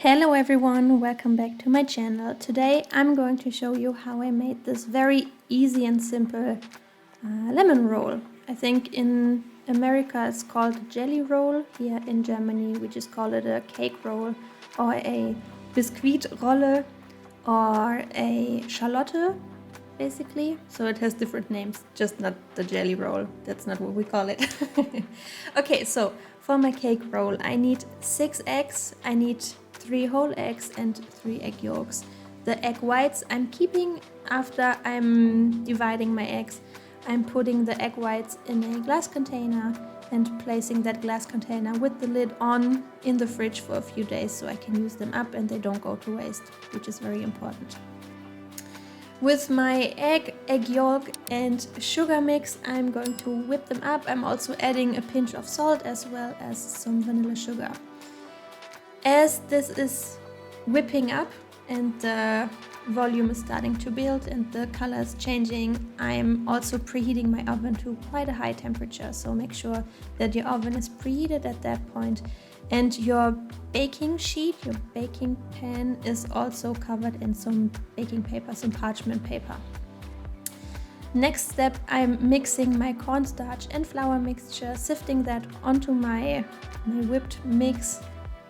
Hello everyone, welcome back to my channel. Today I'm going to show you how I made this very easy and simple lemon roll. I think in America it's called a jelly roll. Here in Germany we just call it a cake roll or a Biskuitrolle or a Schalotte basically. So it has different names, just not the jelly roll. That's not what we call it. Okay, so for my cake roll I need 6 eggs, I need 3 whole eggs and 3 egg yolks. The egg whites I'm keeping after I'm dividing my eggs. I'm putting the egg whites in a glass container and placing that glass container with the lid on in the fridge for a few days so I can use them up and they don't go to waste, which is very important. With my egg yolk and sugar mix, I'm going to whip them up. I'm also adding a pinch of salt as well as some vanilla sugar. As this is whipping up and the volume is starting to build and the color is changing, I'm also preheating my oven to quite a high temperature. So make sure that your oven is preheated at that point and your baking sheet, your baking pan is also covered in some baking paper, some parchment paper. Next step, I'm mixing my cornstarch and flour mixture, sifting that onto my whipped mix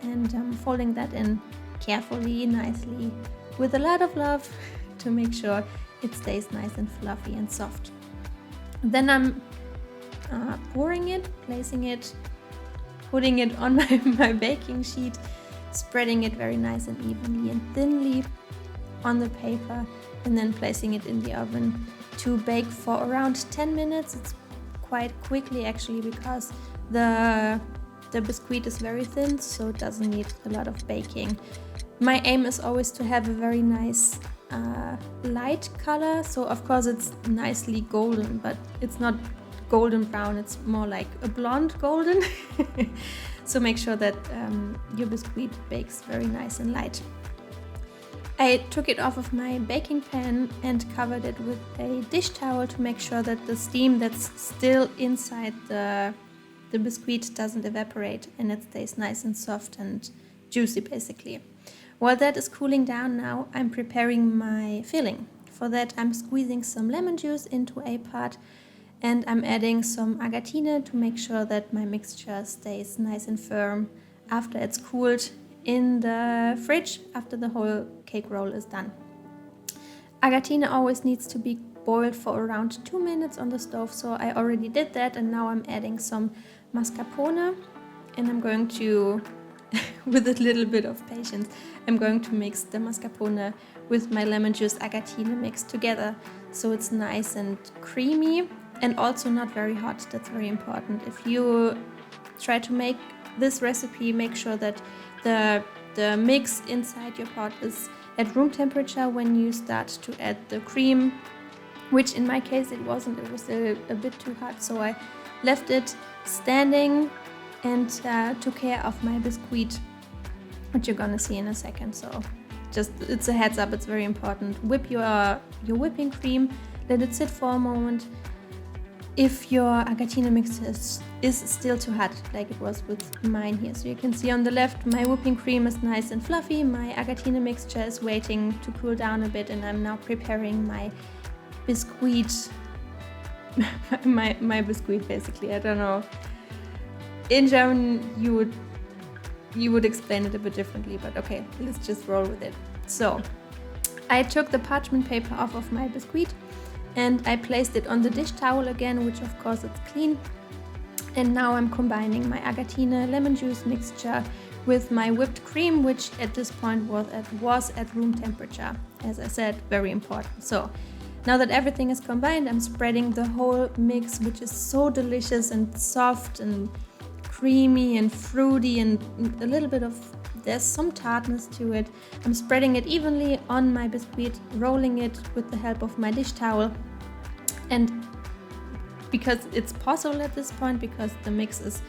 and folding that in carefully, nicely, with a lot of love to make sure it stays nice and fluffy and soft. Then I'm pouring it, placing it, putting it on my baking sheet, spreading it very nice and evenly and thinly on the paper, and then placing it in the oven to bake for around 10 minutes. It's quite quickly actually because the biscuit is very thin, so it doesn't need a lot of baking. My aim is always to have a very nice light color, so of course it's nicely golden, but it's not golden brown, it's more like a blonde golden. So make sure that your biscuit bakes very nice and light. I took it off of my baking pan and covered it with a dish towel to make sure that the steam that's still inside the biscuit doesn't evaporate and it stays nice and soft and juicy basically. While that is cooling down now, I'm preparing my filling. For that I'm squeezing some lemon juice into a pot and I'm adding some agatine to make sure that my mixture stays nice and firm after it's cooled in the fridge, after the whole cake roll is done. Agatine always needs to be boiled for around 2 minutes on the stove, so I already did that and now I'm adding some mascarpone and I'm going to, with a little bit of patience, I'm going to mix the mascarpone with my lemon juice agatine mix together so it's nice and creamy and also not very hot. That's very important. If you try to make this recipe, make sure that the mix inside your pot is at room temperature when you start to add the cream, which in my case it wasn't. It was a bit too hot, so I left it standing and took care of my biscuit, which you're gonna see in a second. So just, it's a heads up, it's very important. Whip your whipping cream, let it sit for a moment. If your agatine mix is still too hot, like it was with mine here. So you can see on the left, my whipping cream is nice and fluffy. My agatine mixture is waiting to cool down a bit and I'm now preparing my biscuit, my biscuit basically. I don't know. In German, you would explain it a bit differently, but okay, let's just roll with it. So I took the parchment paper off of my biscuit and I placed it on the dish towel again, which of course it's clean. And now I'm combining my agatine lemon juice mixture with my whipped cream, which at this point was at room temperature. As I said, very important. So now that everything is combined, I'm spreading the whole mix, which is so delicious and soft and creamy and fruity and a little bit of, there's some tartness to it. I'm spreading it evenly on my biscuit, rolling it with the help of my dish towel. And because it's possible at this point, because the mix is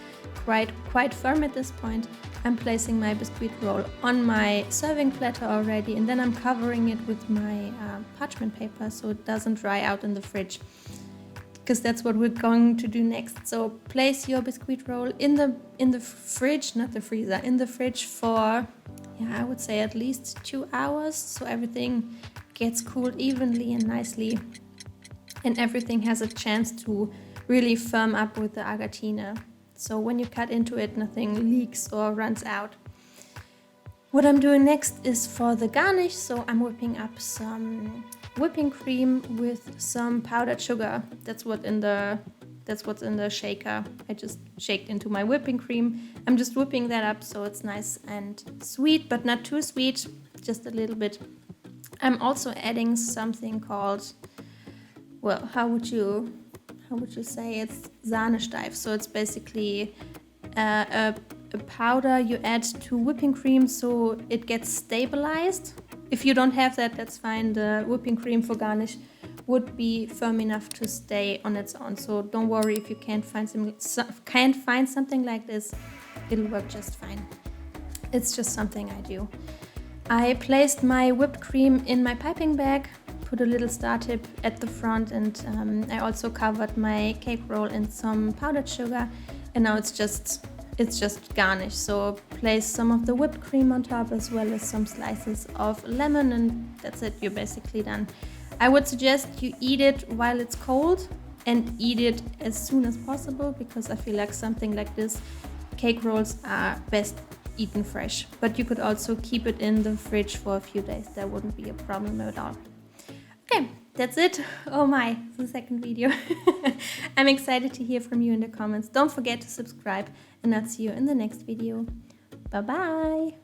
quite firm at this point, I'm placing my biscuit roll on my serving platter already, and then I'm covering it with my parchment paper so it doesn't dry out in the fridge, because that's what we're going to do next. So place your biscuit roll in the fridge, not the freezer, in the fridge for yeah, I would say at least 2 hours, so everything gets cooled evenly and nicely, and everything has a chance to really firm up with the agatine. So when you cut into it, nothing leaks or runs out. What I'm doing next is for the garnish, so I'm whipping up some whipping cream with some powdered sugar. That's what's in the shaker. I just shaked into my whipping cream. I'm just whipping that up so it's nice and sweet, but not too sweet, just a little bit. I'm also adding something called, well, how would you say, it's Sahnesteif. So it's basically a powder you add to whipping cream so it gets stabilized. If you don't have that, that's fine. The whipping cream for garnish would be firm enough to stay on its own. So don't worry if you can't find something like this. It'll work just fine. It's just something I do. I placed my whipped cream in my piping bag, put a little star tip at the front, and I also covered my cake roll in some powdered sugar, and now it's just garnish. So place some of the whipped cream on top as well as some slices of lemon, and that's it, you're basically done. I would suggest you eat it while it's cold and eat it as soon as possible, because I feel like something like this, cake rolls are best eaten fresh. But you could also keep it in the fridge for a few days, that wouldn't be a problem at all. Okay, that's it. Oh my, the second video. I'm excited to hear from you in the comments. Don't forget to subscribe, and I'll see you in the next video. Bye bye.